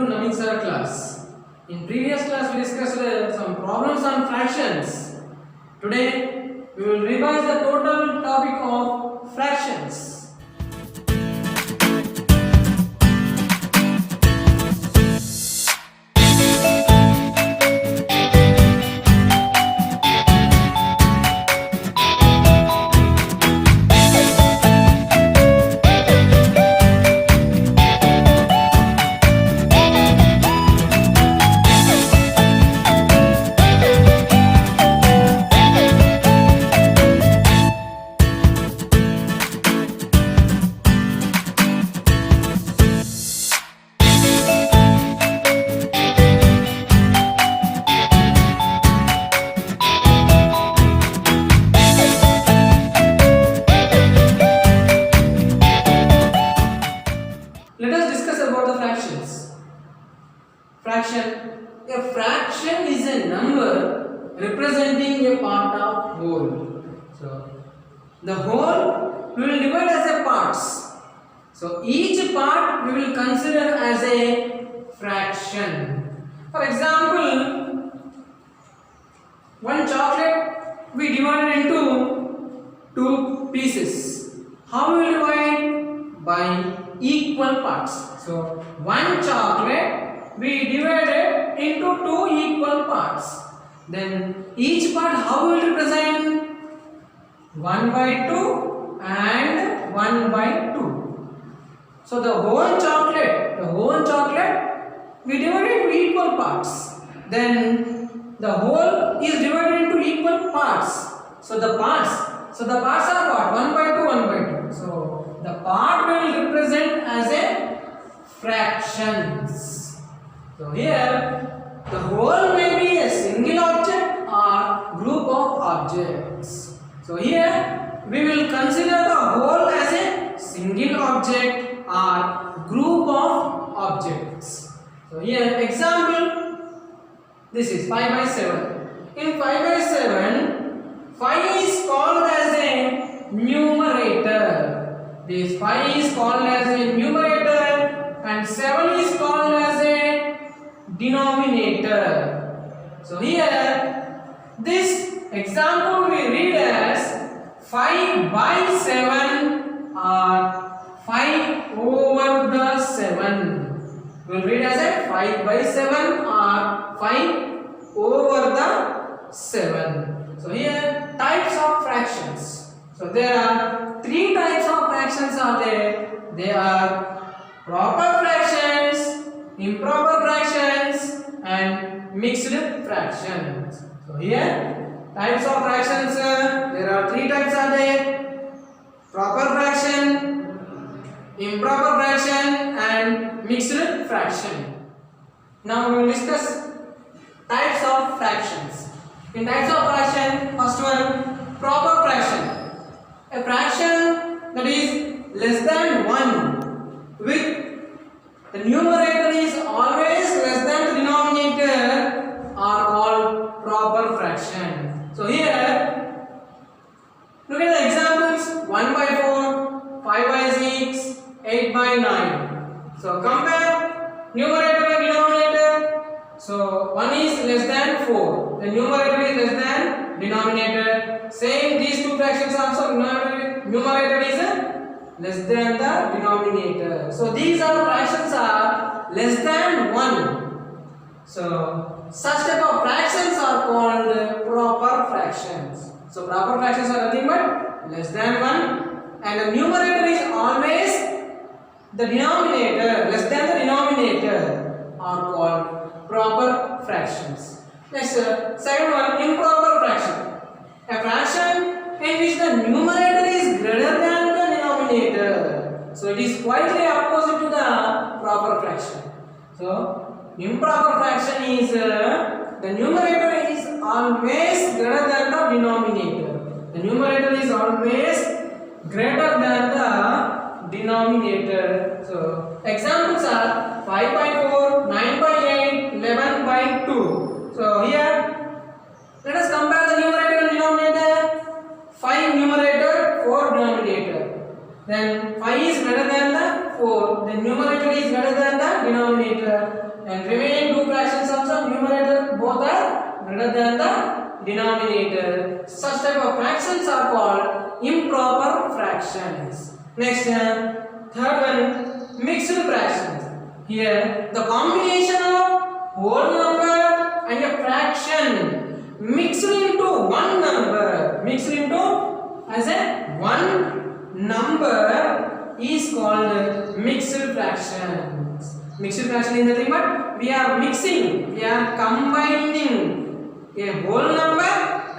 to Naveen sir class. In previous class we discussed some problems on fractions. Today we will revise the total topic of fractions. Let us discuss about the fractions. Fraction. A fraction is a number representing a part of whole. So, the whole we will divide as a parts. So, each part we will consider as a fraction. For example, one chocolate we divided into two pieces. How we will divide? By equal parts. So, one chocolate we divided into two equal parts. Then each part how we will represent? 1 by 2 and 1 by 2. So, the whole chocolate we divided into equal parts. Then the whole is divided into equal parts. So, the parts are what? 1 by 2, 1 by 2. So, the part will represent as a fractions. So here the whole may be a single object or group of objects. So here we will consider the whole as a single object or group of objects. So here example, this is 5 by 7. In 5 by 7, 5 is called as a numerator. This 5 is called as a numerator and 7 is called as a denominator. So here this example we read as 5 by 7 or 5 over the 7. We will read as a 5 by 7 or 5 over the 7. So here types of fractions. So there are three types of fractions are there. They are proper fractions, improper fractions and mixed fractions. So here types of fractions, there are three types are there. Proper fraction, improper fraction and mixed fraction. Now we will discuss types of fractions. In types of fraction, first one, proper fraction. A fraction that is less than 1 with the numerator is always less than the denominator are called proper fraction. So here look at the examples 1 by 4, 5 by 6, 8 by 9. So compare numerator and denominator. So 1 is less than 4. The numerator is less than denominator. Same these two fractions also numerator is less than the denominator. So these are fractions are less than 1. So such type of fractions are called proper fractions. So proper fractions are nothing but less than 1 and the numerator is always the denominator, less than the denominator are called proper fractions. Next, second one, improper fraction. A fraction in which the numerator is greater than the denominator. So it is quite opposite to the proper fraction. So improper fraction is the numerator is always greater than the denominator. The numerator is always greater than the denominator. So examples are 5 by 4, 9 by 8, 11 by 2. So here let us compare the numerator and denominator. 5 numerator, 4 denominator. Then 5 is greater than the 4. The numerator is greater than the denominator. denominator. Such type of fractions are called improper fractions. Next, third one, mixed fractions. Here, the combination of whole number and a fraction mixed into one number, mixed into as a one number is called mixed fractions. Mixed fraction is nothing but we are mixing, we are combining a whole number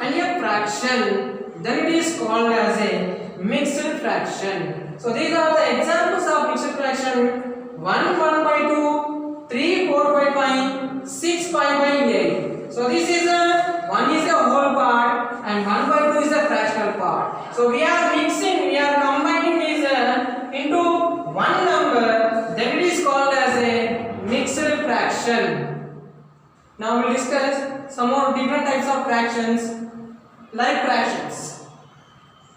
and a fraction, then it is called as a mixed fraction. So these are the examples of mixed fraction: 1 by 2, 3 4 by 5, 6 5 by 8. So this is a 1 is a whole part and 1 by 2 is a fractional part. So we are mixing, we are combining these into one number, then it is called as a mixed fraction. Now we will discuss some more different types of fractions, like fractions.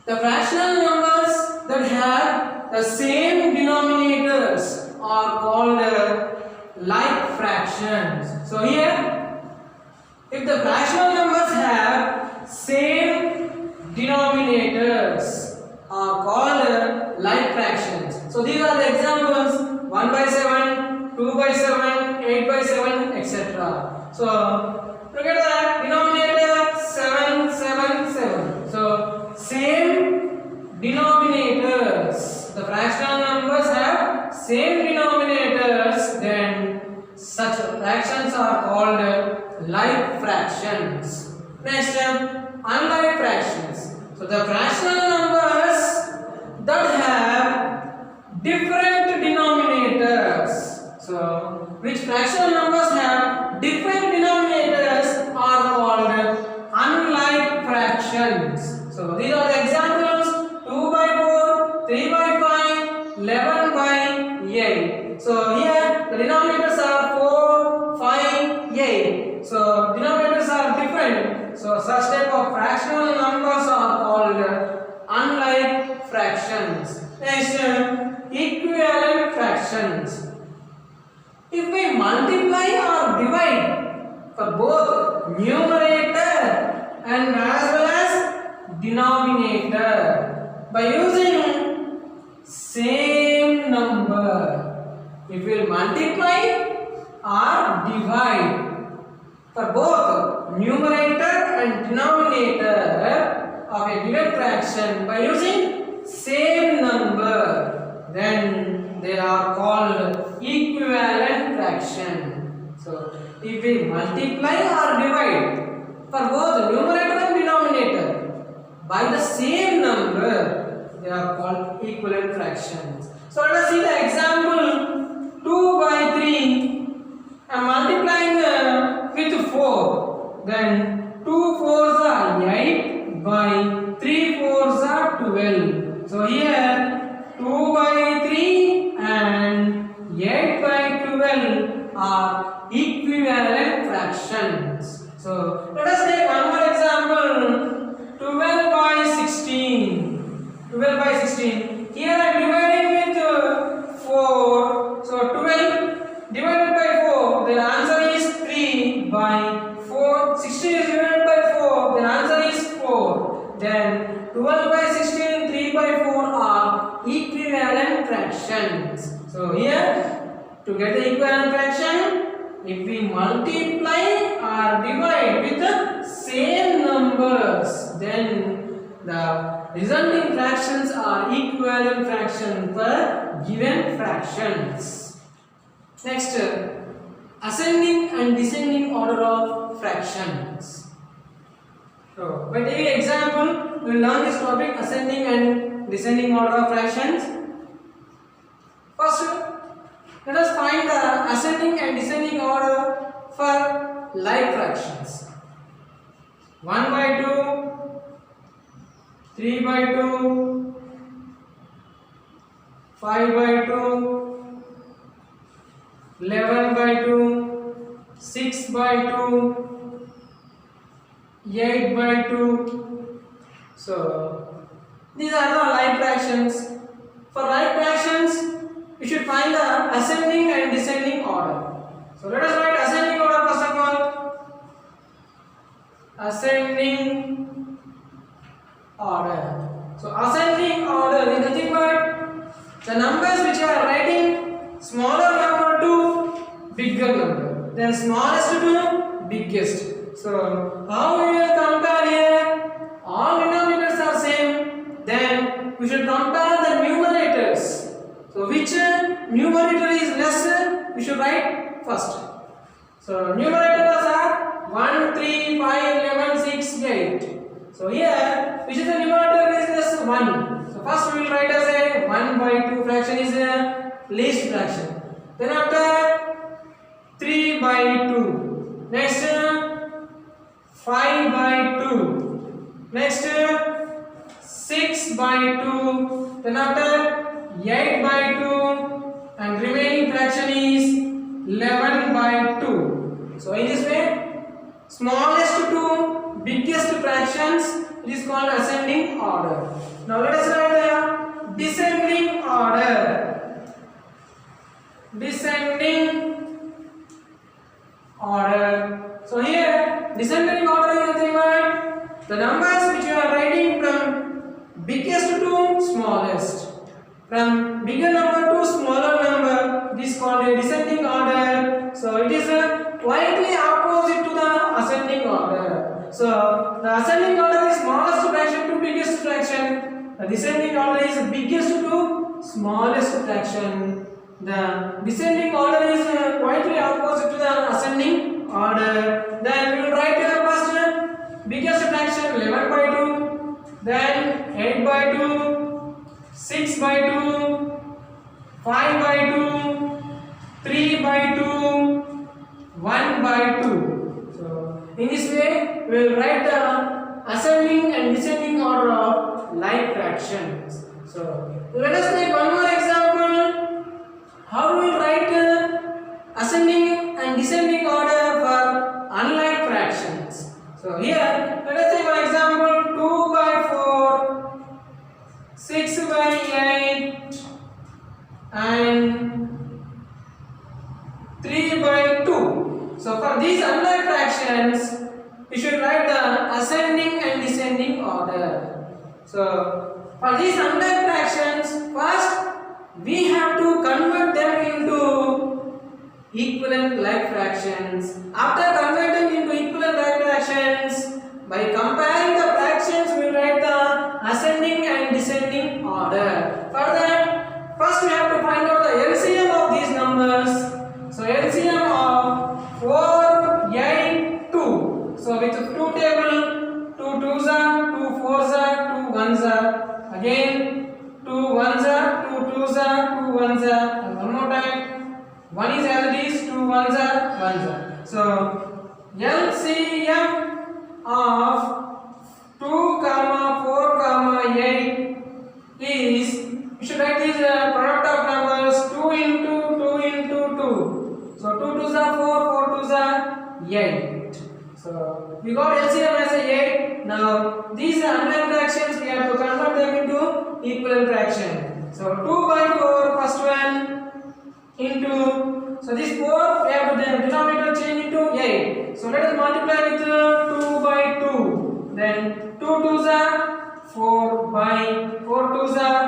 The fractional numbers that have the same denominators are called like fractions. So here, if the fractional numbers have same denominators are called like fractions. So these are the examples: 1 by 7, 2 by 7, 8 by 7, etc. So look at the denominator 7, 7, 7. So same denominators. The fractional numbers have same denominators, then such fractions are called like fractions. Next, unlike fractions. So the fractional numbers that have different denominators. So which fractional numbers have different denominators are called unlike fractions. So these are the examples: 2 by 4, 3 by 5, 11 by 8. So here the denominators are 4, 5, 8. So denominators are different. So such type of fractional numbers are called unlike fractions. Next, equivalent fractions. If we multiply or divide for both numerator and as well as denominator by using same number, if we multiply or divide for both numerator and denominator of a given fraction by using same number, then they are called equivalent fraction. So if we multiply or divide for both numerator and denominator by the same number, they are called equivalent fractions. So let us see the example: 2 by 3. I am multiplying with 4. Then 2 4s are 8 by 3 4s are 12. So here 2 by 3 and 8 by 12 are equivalent fractions. So let us take one more example: 12 by 16. 12 by 16. Here I am dividing with 4. So 12 divided by 4, the answer is 3 by 4. 16 is divided by 4, the answer is 4. Then 12 by 16, 3 by 4 are equivalent fractions. So here, to get the equivalent fraction, if we multiply or divide with the same numbers, then the resulting fractions are equivalent fraction for given fractions. Next, ascending and descending order of fractions. So by taking example, we will learn this topic: ascending and descending order of fractions. First, let us find the ascending and descending order for like fractions. 1 by 2, 3 by 2, 5 by 2, 11 by 2, 6 by 2, 8 by 2. So these are the like fractions. For like fractions, we should find the ascending and descending order. So let us write ascending order first of all. ascending order. So ascending order is nothing but the numbers which you are writing smaller number to bigger number, then smallest to biggest. So how we will compare here? All denominators are same. Then we should compare the numerators. So which numerator is less? We should write first. So numerators are 1, 3, 5, 11, 6, 8. So here, which is the numerator is this 1. So first we will write as a 1 by 2 fraction is a least fraction. Then after 3 by 2. Next 5 by 2. Next 6 by 2. Then after 8 by 2. And remaining fraction is 11 by 2. So in this way, smallest to biggest fractions, it is called ascending order. Now let us write the descending order. Descending order. So here, descending order is nothing but the numbers which you are writing from biggest to smallest. From bigger number to smaller number, it is called a descending order. So it is slightly opposite to the ascending order. So the ascending order is smallest fraction to biggest fraction. The descending order is biggest to smallest fraction. The descending order is slightly opposite to the ascending order. Then we will write first biggest fraction 11 by 2, then 8 by 2, 6 by 2, 5 by 2, 3 by 2, 1 by 2. So in this way, we will write the ascending and descending order of like fractions. So let us take one more example. How we will write ascending and descending order for unlike fractions. So here, let us take one example: 2 by 4, 6 by 8, and 3 by 2. So for these unlike fractions, we should write the ascending and descending order. So for these unlike fractions, first we have to convert them into equivalent like fractions. After converting into equivalent like fractions, by comparing the fractions, we write the ascending and descending order. For that, first we have to find out the LCM of these numbers. So LCM of 4, 8, 2. So with 2 table, 2 2s are, 2 4s are, 2 1s are. Again 2 1s are, 2 2s are, 2 1s are. And one more time, 1 is as it is, 2 1s are, 1s are. So LCM of 2, 4, 8 is, we should write this product of numbers 2 into 2 into 2. So 2 2s are 4, 4 2s are 8. So we got LCM as a 8. Now these unlike fractions, we have to convert them into equivalent fraction. So 2 by 4, first one, into, so this 4 we have to then denominator change into 8. So let us multiply with 2 by 2. Then 2 2s are 4 by 4 2s are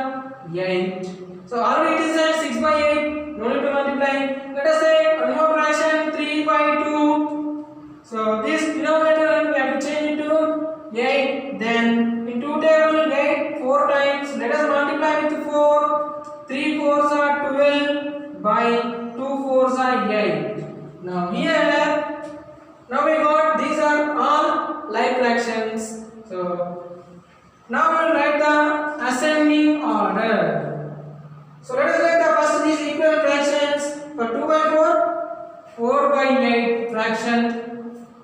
8. So already it is 6 by 8. No need to multiply. Let us say one more fraction 3 by 2. So this denominator we have to change into 8. Then in 2 table 8 4 times. Let us multiply with 4. 3 4s are 12 by 2 4s are 8. Now here, now we got these are all like fractions. So now we will write the ascending order. So let us write the first these equivalent fractions. For 2 by 4, 4 by 8 fraction.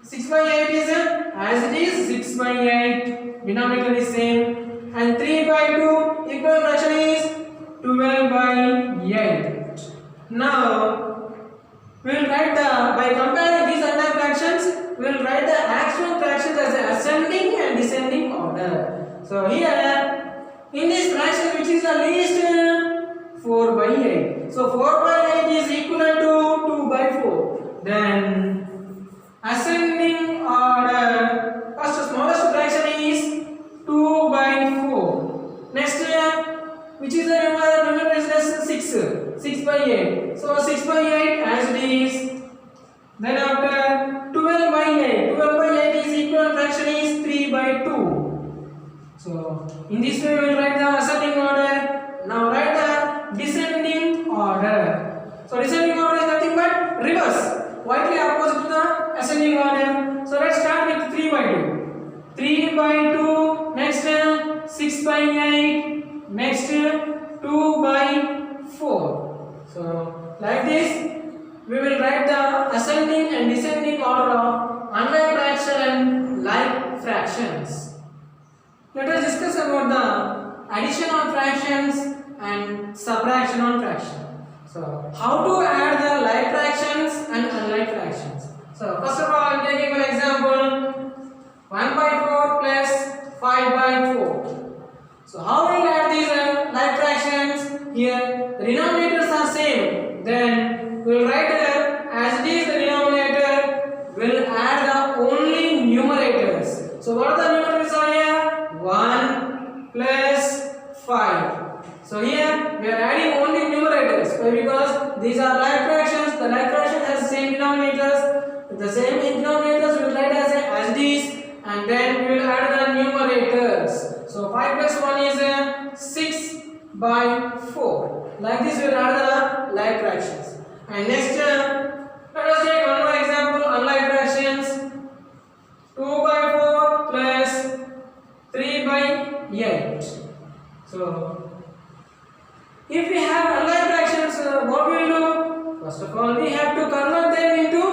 6 by 8 is as it is 6 by 8. Denominator is same. And 3 by 2 equivalent fraction is 12 by 8. Now we will write the, by comparing these unlike fractions, we will write the actual fractions as a ascending and descending order. So here in this fraction, which is the least 4 by 8. So 4 by 8 is equivalent to 2 by 4. Then ascending order, 6 by 8. So 6 by 8 as it is. Then after 12 by 8. 12 by 8 is equal fraction is 3 by 2. So in this way we will write the ascending order. Now write the descending order. So descending order is nothing but reverse. Widely opposite to the ascending order. So let's start with 3 by 2. 3 by 2. Next 6 by 8. Next 2 by 4. So like this we will write the ascending and descending order of unlike fraction and like fractions. Let us discuss about the addition on fractions and subtraction on fraction. So how to add the like fractions and unlike fractions. So first of all I am taking an example 1 by 4 plus 5 by 4. So how we will add these like fractions? Here the denominators are same. Then we will write as it is the denominator. We will add the only numerators. So what are the numerators are here? 1 plus 5. So here we are adding only numerators. Why? Because these are like fractions. The like fraction has the same denominators. With the same denominators we will write as it is, and then we will add the numerators. So 5 plus 1 is 6 by 4. Like this we will add the like fractions. And next let us take one more example, unlike fractions. 2 by 4 plus 3 by 8. So if we have unlike fractions, what we will do? First of all we have to convert them into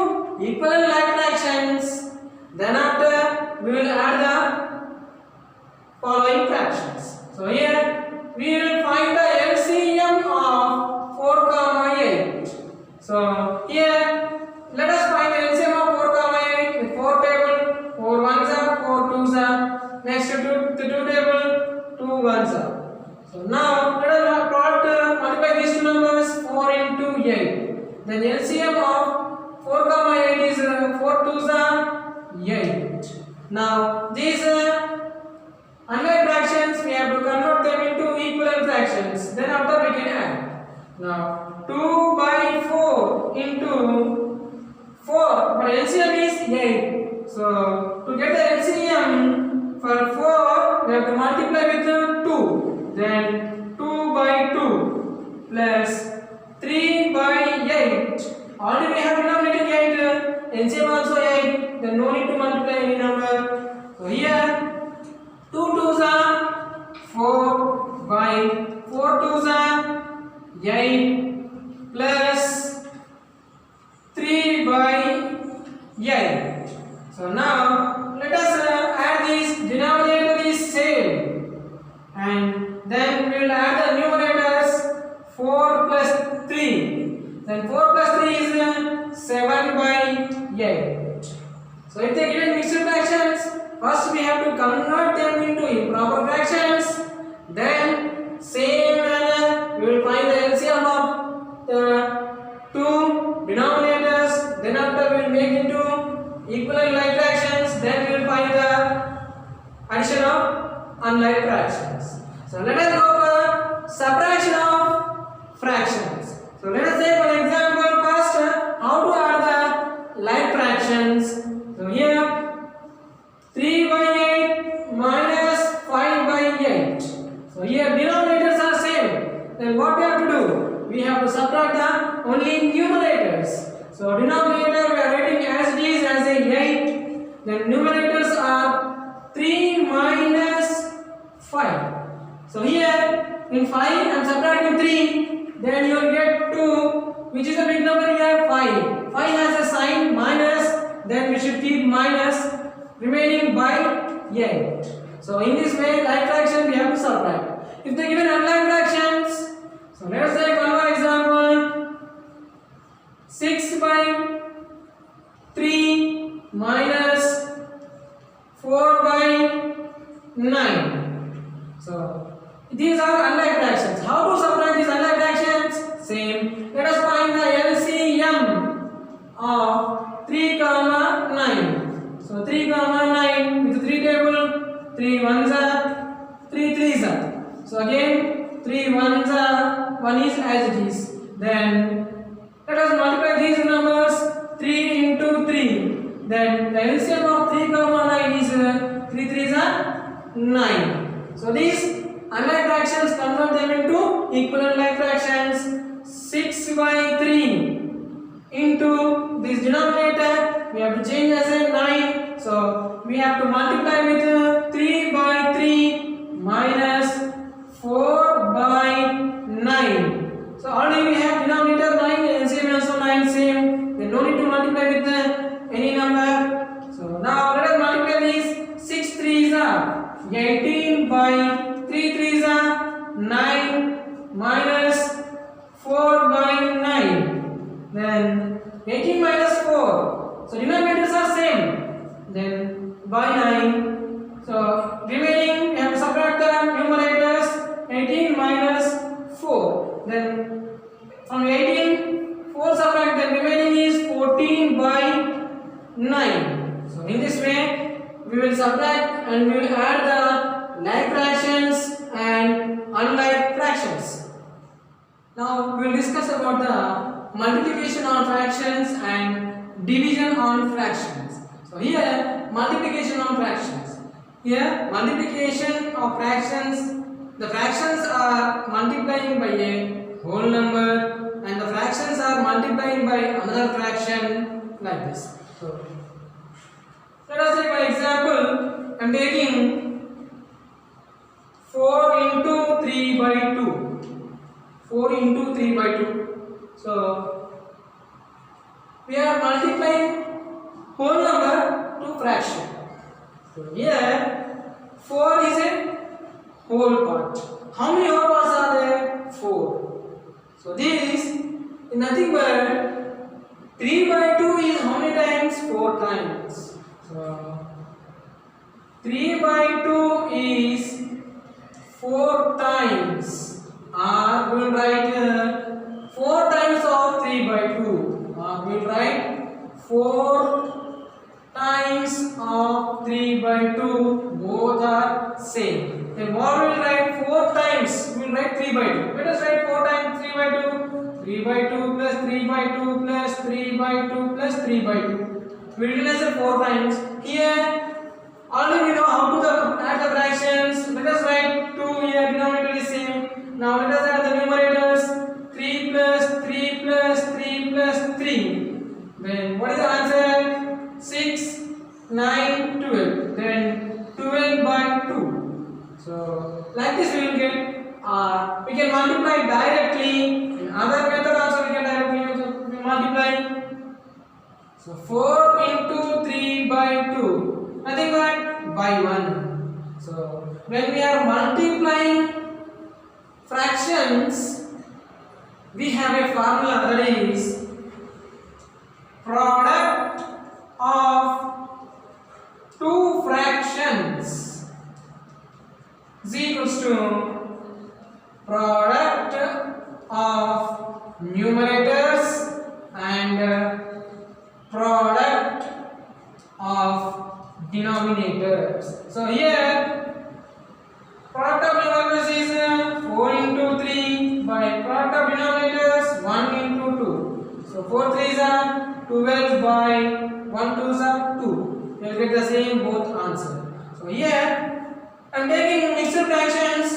equivalent like fractions. Then after we will add the following fractions. So here we will find the LCM of 4 comma 8. So here let us find the LCM of 4 comma 8 with 4 table. 4 ones are 4 twos are. Next to the 2 table 2 ones are. So now let us multiply these two numbers 4 into 8. Then LCM of 4 comma 8 is 4 twos are 8. Now these unlike fractions we have to convert them into equivalent fractions. Then after we can add. Now 2 by 4 into 4, but LCM is 8. So to get the LCM for 4 we have to multiply with 2. Then 2 by 2 plus 3 by 8. Already we have denominator 8. LCM also 8. Then no need to multiply any number. So here 2 twos are 4 by 4 twos are 8 plus 3 by 8. So now let us add these. Denominator is same, and then we will add the numerators 4 plus 3. Then 4 plus 3 is 7 by 8. So if they given mixed fractions, first we have to convert them into improper fractions. Then same manner we will find the LCM of the two denominators. Then after we will make into equivalent like fractions. Then we will find the addition of unlike fractions. So let us go for subtraction of fractions. So let us take one example first. How to add the like fractions. So here 3 by 8 minus 5 by 8. So here denominators are same. Then what we have to do? We have to subtract the only numerators. So denominator we are writing as it is as a 8. Then numerators are 3 minus 5. So here in 5 I am subtracting 3. Then you will get 2. Which is a big number here? 5. 5 has a sign minus. Then we should keep minus, remaining by 8. So in this way like fraction we have to subtract. If they given unlike fractions, so let us take one more example. 6 by 3 minus 4 by 9. So these are unlike fractions. How to subtract these unlike fractions? Same. Let us find the LCM of 3 comma 9. So 3 comma 9 with 3 table, 3 ones are, 3 threes are. So again 3 ones are, 1 is as it is. Then let us multiply these numbers. 3 into 3. Then the LCM of 3 comma 9 is 3 3s are 9. So these unlike fractions, convert them into equivalent like fractions. 6 by 3 into this denominator, we have to change as a 9. So we have to multiply with 3 by 3 minus 4 by 9. So already we have denominator 9 and same also 9 same. Then no need to multiply with any number. So now let us multiply these. 6 3s are 18 by 3 3s are 9 minus 4 by 9. Then 18 minus 4. So denominators are same. Then by 9. So remaining we have to subtract the numerators. 18 minus 4. Then from 18 4 subtract, the remaining is 14 by 9. So in this way we will subtract and we will add the like fractions and unlike fractions. Now we will discuss about the multiplication on fractions and division on fractions. So here multiplication on fractions. Here multiplication of fractions, the fractions are multiplying by a whole number and the fractions are multiplying by another fraction like this. So let us take by example. I am taking 4 into 3 by 2. 4 into 3 by 2. So we are multiplying whole number to fraction. So here 4 is a whole part. How many whole parts are there? 4. So this is nothing but 3 by 2 is how many times? 4 times. So 3 by 2 is 4 times. We will write 4 times of 3 by 2. We will write 4 times of 3 by 2. Both are same. Then what we will write? 4 times. We will write 3 by 2. Let us write 4 times 3 by 2. 3 by 2 plus 3 by 2 plus 3 by 2 plus 3 by 2. We will write 4 times. Here already we know how to add the fractions. Let us write 2 here. Denominator is same. Now let us add the numerators. 3 plus 3 plus 3 plus 3. Then what is the answer? 6, 9, 12. Then 12 by 2. So like this we will get. We can multiply directly. In other method also we can directly multiply. So 4 into 3 by 2. Nothing but by 1. So when we are multiplying fractions, we have a formula that is product of two fractions is equals to product of numerators and product of denominators. So here product of numerators is 4 into 3 by product of denominators 1 into 2. So 4 3s are 12 by 1 2s are 2. You will get the same both answer. So here I am taking mixed fractions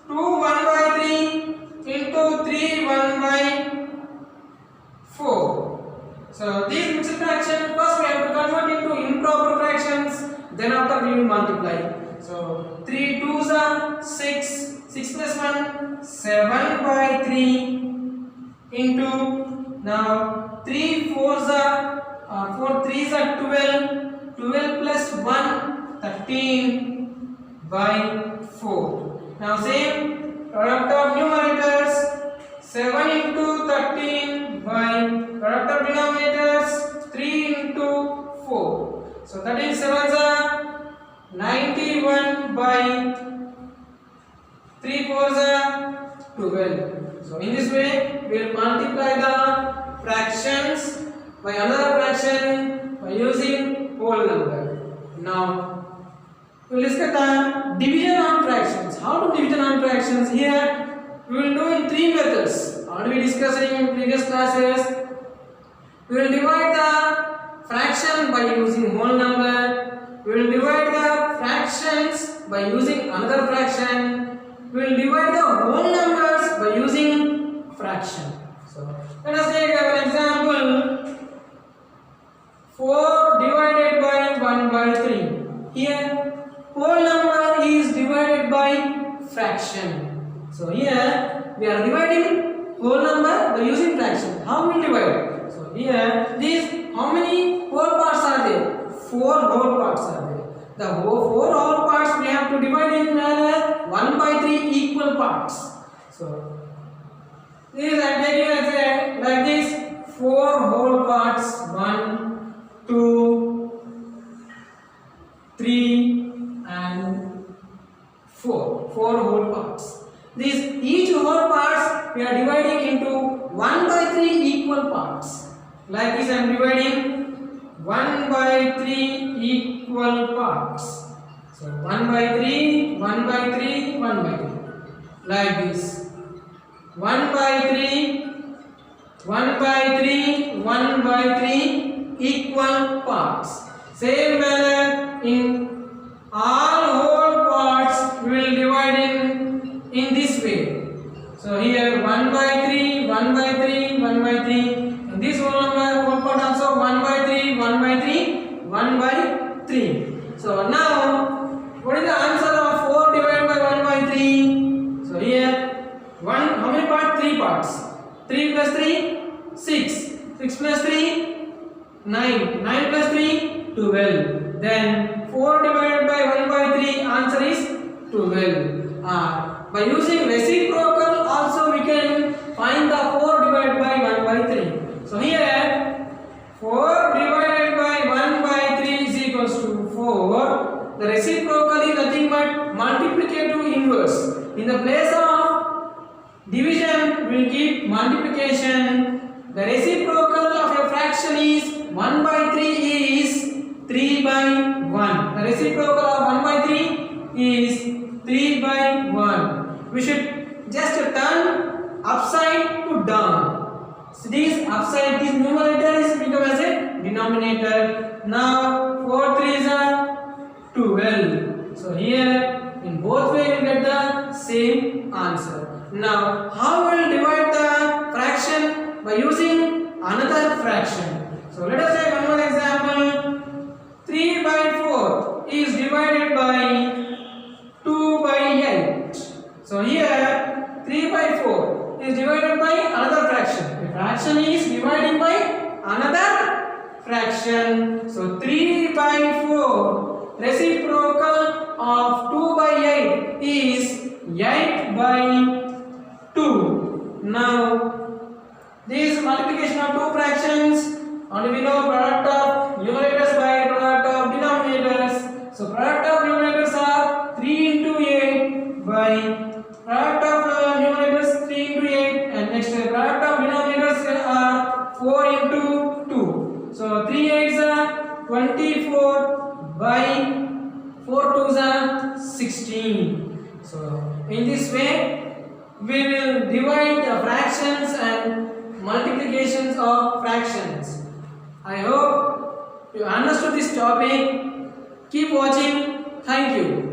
2 1 by 3 into 3 1 by 4. So these mixed fractions first we have to convert into improper fractions, then after we will multiply. So 3 2s are 6, 6 plus 1 7 by 3 into now 3 4s are 4 3s are 12, 12 plus 1 13 by 4. Now same product of numerators 7 into 13 by product of denominators 3 into 4. So 13 7s are 91 by 3 4s are 12. So in this way we will multiply the fractions by another fraction by using whole number. Now we will discuss the division on fractions. How to division on fractions? Here we will do in three methods. Already discussed in previous classes. We will divide the fraction by using whole number. We will divide the fractions by using another fraction. We will divide the whole numbers by using fraction. So let us take an example. 4 divided by 1 by 3. Here whole number is divided by fraction. So here we are dividing whole number by using fraction. How we divide? So here these, how many whole parts are there? 4 whole parts are there. The 4 whole parts we have to divide in 1 by 3 equal parts. So this I am taking as like this, 4 whole parts, 1, 2, 3 and 4 whole parts. These each whole parts we are dividing into 1 by 3 equal parts. Like this I am dividing 1 by 3 equal parts. So 1 by 3, 1 by 3, 1 by 3. Like this. 1 by 3, 1 by 3, 1 by 3 equal parts. Same manner in all whole parts we will divide in this way. So here 1 by 3, 1 by 3, 1 by 3. In this whole part also 1 by 3, 1 by 3, 1 by 3. So now what is the answer of 4 divided by 1 by 3? So here 1, how many parts? 3 parts. 3 plus 3, 6. 6 plus 3, 9. 9 plus 3, 12. Then 4 divided by 1 by 3, answer is 12. By using reciprocal also we can find the 4 divided by 1 by 3. So here 4 divided by 1 by 3 is equals to 4. The reciprocal is nothing but multiplicative inverse. In the place of division we will keep multiplication. The reciprocal of a fraction is 1 by 3 is 3 by 1. The reciprocal of 1 by 3 is 3 by 1. We should just turn upside to down. So this upside, this numerator is become as a denominator. Now 4 3s are 12. So here in both way we get the same answer. Now how we will divide the fraction? By using another fraction. So let us take one more example. 3 by 4 is divided by 2 by 8. So here 3 by 4 is divided by another fraction. The fraction is divided by another fraction. So 3 by 4 reciprocal of 2 by 8 is 8 by 2. Now this multiplication of two fractions, and we know product of numerators by product of denominators. So product of numerators are 3 into 8 by product of numerators 3 into 8, and next product of denominators are 4 into 2. So 3 8s are 24 by 4 2s are 16. So in this way we will divide the fractions and multiplications of fractions. I hope you understood this topic. Keep watching. Thank you.